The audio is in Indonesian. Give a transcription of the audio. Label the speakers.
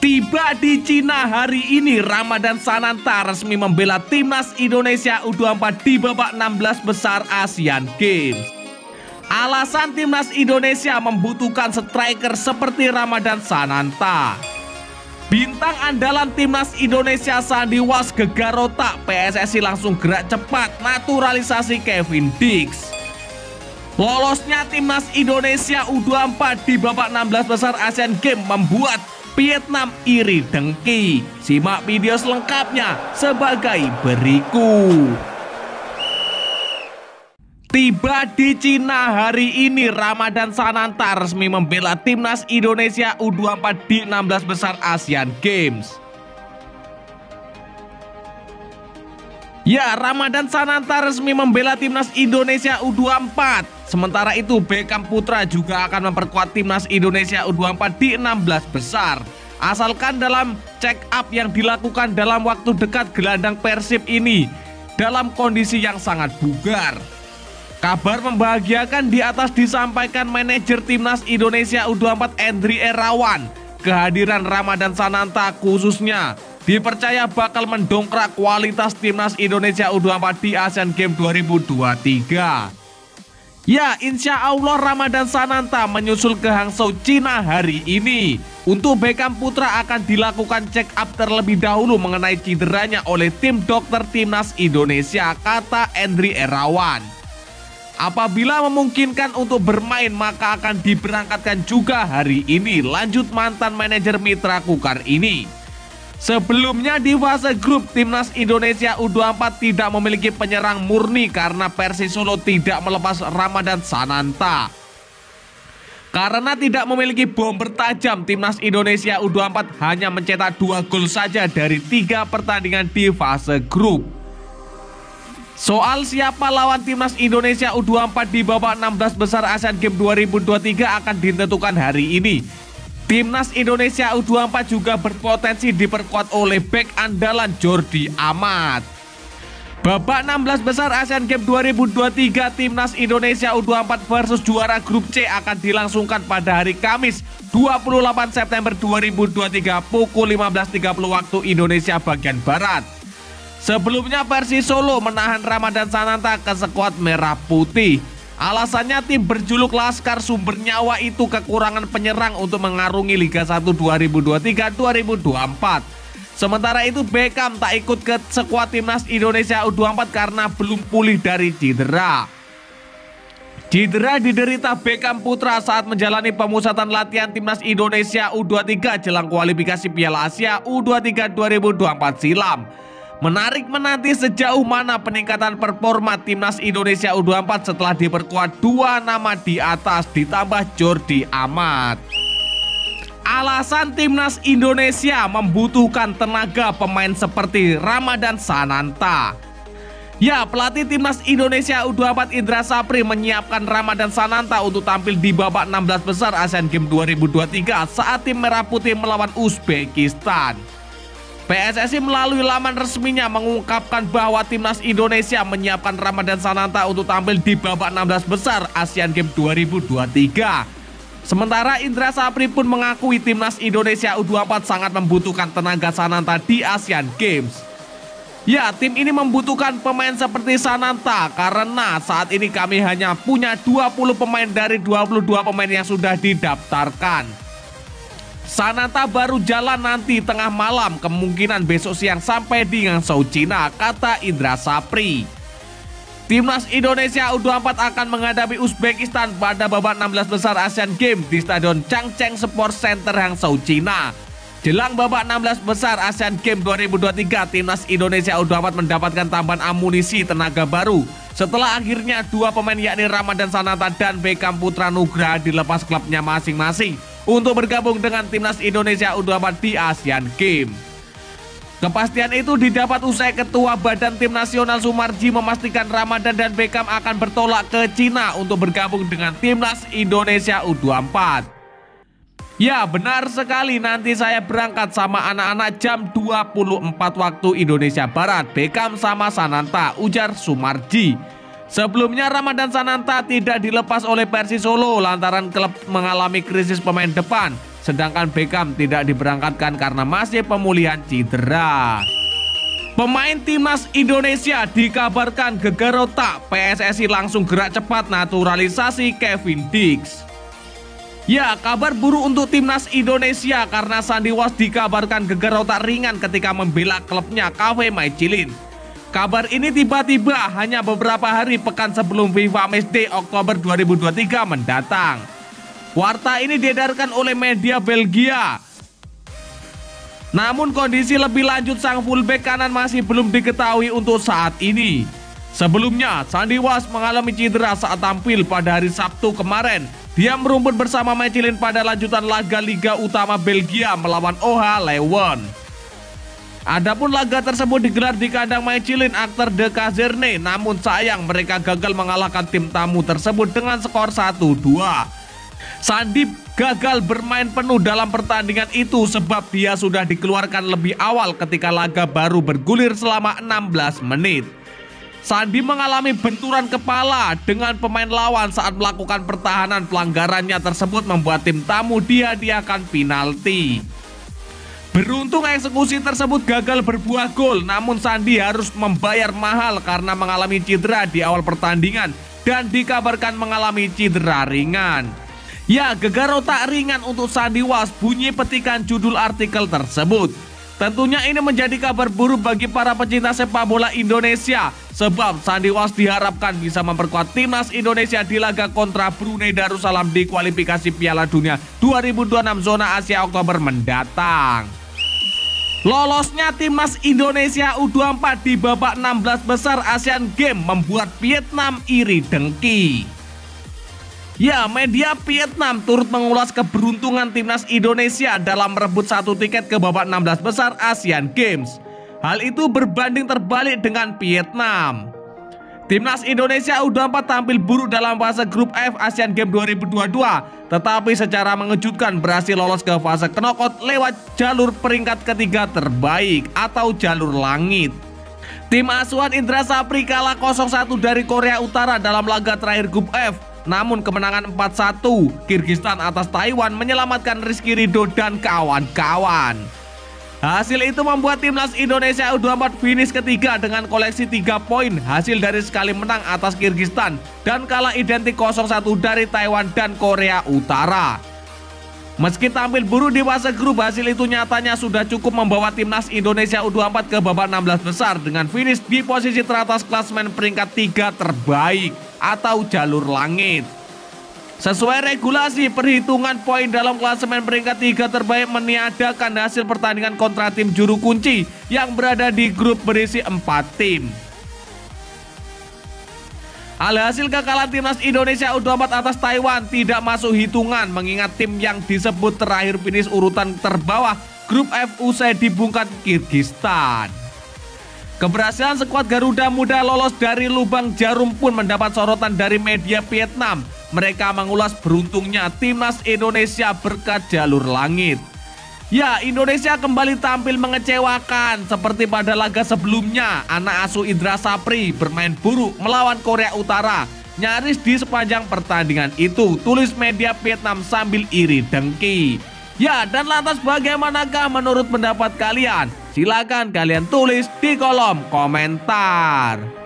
Speaker 1: Tiba di Cina hari ini, Ramadhan Sananta resmi membela timnas Indonesia U24 di babak 16 besar Asian Games. Alasan timnas Indonesia membutuhkan striker seperti Ramadhan Sananta. Bintang andalan timnas Indonesia Sandi Was gegar otak, PSSI langsung gerak cepat naturalisasi Kevin Dix. Lolosnya timnas Indonesia U24 di babak 16 besar Asian Games membuat Vietnam iri dengki. Simak video selengkapnya sebagai berikut. Tiba di Cina hari ini, Ramadhan Sananta resmi membela timnas Indonesia U24 di 16 besar Asian Games. Ya, Ramadhan Sananta resmi membela timnas Indonesia U24. Sementara itu, Beckham Putra juga akan memperkuat timnas Indonesia U24 di 16 besar. Asalkan dalam check up yang dilakukan dalam waktu dekat, gelandang Persib ini dalam kondisi yang sangat bugar. Kabar membahagiakan di atas disampaikan manajer timnas Indonesia U24 Endri Irawan. Kehadiran Ramadhan Sananta khususnya dipercaya bakal mendongkrak kualitas timnas Indonesia U24 di Asian Games 2023. Ya, insya Allah Ramadhan Sananta menyusul ke Hangzhou, Cina hari ini. Untuk Beckham Putra akan dilakukan check up terlebih dahulu mengenai cederanya oleh tim dokter timnas Indonesia, kata Endri Irawan. Apabila memungkinkan untuk bermain maka akan diberangkatkan juga hari ini, lanjut mantan manajer Mitra Kukar ini. Sebelumnya di fase grup, timnas Indonesia U24 tidak memiliki penyerang murni karena Persis Solo tidak melepas Ramadhan Sananta. Karena tidak memiliki bomber tajam, timnas Indonesia U24 hanya mencetak 2 gol saja dari 3 pertandingan di fase grup. Soal siapa lawan timnas Indonesia U24 di babak 16 besar Asian Games 2023 akan ditentukan hari ini. Timnas Indonesia U24 juga berpotensi diperkuat oleh bek andalan Jordi Amat. Babak 16 besar Asian Games 2023 Timnas Indonesia U24 versus juara grup C akan dilangsungkan pada hari Kamis 28 September 2023 pukul 15.30 waktu Indonesia bagian Barat. Sebelumnya Persis Solo menahan Ramadhan Sananta ke skuad merah putih. Alasannya tim berjuluk Laskar Sumber Nyawa itu kekurangan penyerang untuk mengarungi Liga 1 2023-2024. Sementara itu Beckham tak ikut ke skuad timnas Indonesia U24 karena belum pulih dari cedera. Cedera diderita Beckham Putra saat menjalani pemusatan latihan timnas Indonesia U23 jelang kualifikasi Piala Asia U23 2024 silam. Menarik menanti sejauh mana peningkatan performa timnas Indonesia U24 setelah diperkuat 2 nama di atas ditambah Jordi Amat. Alasan timnas Indonesia membutuhkan tenaga pemain seperti Ramadhan Sananta. Ya, pelatih timnas Indonesia U24 Indra Sapri menyiapkan Ramadhan Sananta untuk tampil di babak 16 besar Asian Games 2023 saat tim merah putih melawan Uzbekistan. PSSI melalui laman resminya mengungkapkan bahwa timnas Indonesia menyiapkan Ramadhan Sananta untuk tampil di babak 16 besar Asian Games 2023. Sementara Indra Sapri pun mengakui timnas Indonesia U24 sangat membutuhkan tenaga Sananta di Asian Games. Ya, tim ini membutuhkan pemain seperti Sananta karena saat ini kami hanya punya 20 pemain dari 22 pemain yang sudah didaftarkan. Sananta baru jalan nanti tengah malam, kemungkinan besok siang sampai di Hangzhou, Cina, kata Indra Sapri. Timnas Indonesia U24 akan menghadapi Uzbekistan pada babak 16 besar Asian Games di Stadion Changcheng Sports Center Hangzhou, Cina. Jelang babak 16 besar Asian Games 2023, timnas Indonesia U24 mendapatkan tambahan amunisi tenaga baru setelah akhirnya 2 pemain yakni Ramadhan Sananta dan Beckham Putra Nugraha dilepas klubnya masing-masing untuk bergabung dengan timnas Indonesia U24 di Asian Games. Kepastian itu didapat usai Ketua Badan Tim Nasional Sumarji memastikan Ramadhan dan Beckham akan bertolak ke Cina untuk bergabung dengan timnas Indonesia U24. Ya, benar sekali, nanti saya berangkat sama anak-anak jam 24 waktu Indonesia Barat. Beckham sama Sananta, ujar Sumarji. Sebelumnya Ramadhan Sananta tidak dilepas oleh Persis Solo lantaran klub mengalami krisis pemain depan. sedangkan Beckham tidak diberangkatkan karena masih pemulihan cedera. Pemain timnas Indonesia dikabarkan gegar otak, PSSI langsung gerak cepat naturalisasi Kevin Dix. Ya, kabar buruk untuk timnas Indonesia karena Sandi Was dikabarkan gegar otak ringan ketika membela klubnya KV Mechelen. Kabar ini tiba-tiba hanya beberapa hari pekan sebelum FIFA Matchday Oktober 2023 mendatang. Warta ini diedarkan oleh media Belgia. Namun kondisi lebih lanjut sang fullback kanan masih belum diketahui untuk saat ini. Sebelumnya, Sandi Was mengalami cedera saat tampil pada hari Sabtu kemarin. Dia merumput bersama Mechelen pada lanjutan laga Liga Utama Belgia melawan OH Leuven. Adapun laga tersebut digelar di kandang Mechelen Acter de Kazerne, namun sayang mereka gagal mengalahkan tim tamu tersebut dengan skor 1-2. Sandi gagal bermain penuh dalam pertandingan itu sebab dia sudah dikeluarkan lebih awal ketika laga baru bergulir selama 16 menit. Sandi mengalami benturan kepala dengan pemain lawan saat melakukan pertahanan. Pelanggarannya tersebut membuat tim tamu dihadiahkan penalti. Beruntung eksekusi tersebut gagal berbuah gol, namun Sandi harus membayar mahal karena mengalami cedera di awal pertandingan dan dikabarkan mengalami cedera ringan. Ya, gegar otak ringan untuk Sandi Was, bunyi petikan judul artikel tersebut. Tentunya ini menjadi kabar buruk bagi para pecinta sepak bola Indonesia, sebab Sandi Was diharapkan bisa memperkuat timnas Indonesia di laga kontra Brunei Darussalam di kualifikasi Piala Dunia 2026 zona Asia Oktober mendatang. Lolosnya timnas Indonesia U24 di babak 16 besar Asian Games membuat Vietnam iri dengki. Ya, media Vietnam turut mengulas keberuntungan timnas Indonesia dalam merebut satu tiket ke babak 16 besar Asian Games. Hal itu berbanding terbalik dengan Vietnam. Timnas Indonesia U24 tampil buruk dalam fase grup F Asian Games 2022, tetapi secara mengejutkan berhasil lolos ke fase knockout lewat jalur peringkat ketiga terbaik atau jalur langit. Tim asuhan Indra Sapri kalah 0-1 dari Korea Utara dalam laga terakhir grup F. Namun kemenangan 4-1 Kirgistan atas Taiwan menyelamatkan Rizky Ridho dan kawan-kawan. Hasil itu membuat timnas Indonesia U24 finish ketiga dengan koleksi 3 poin hasil dari sekali menang atas Kirgistan dan kalah identik 0-1 dari Taiwan dan Korea Utara. Meski tampil buruk di fase grup, hasil itu nyatanya sudah cukup membawa timnas Indonesia U24 ke babak 16 besar dengan finish di posisi teratas klasemen peringkat 3 terbaik atau jalur langit. Sesuai regulasi, perhitungan poin dalam klasemen peringkat 3 terbaik meniadakan hasil pertandingan kontra tim juru kunci yang berada di grup berisi 4 tim. Alhasil kekalahan timnas Indonesia U24 atas Taiwan tidak masuk hitungan mengingat tim yang disebut terakhir finish urutan terbawah grup F usai dibungkam Kirgistan. Keberhasilan skuad Garuda Muda lolos dari lubang jarum pun mendapat sorotan dari media Vietnam. Mereka mengulas beruntungnya timnas Indonesia berkat jalur langit. Ya, Indonesia kembali tampil mengecewakan seperti pada laga sebelumnya. Anak asuh Indra Sapri bermain buruk melawan Korea Utara, nyaris di sepanjang pertandingan itu, tulis media Vietnam sambil iri dengki. Ya, dan lantas bagaimanakah menurut pendapat kalian? Silakan kalian tulis di kolom komentar.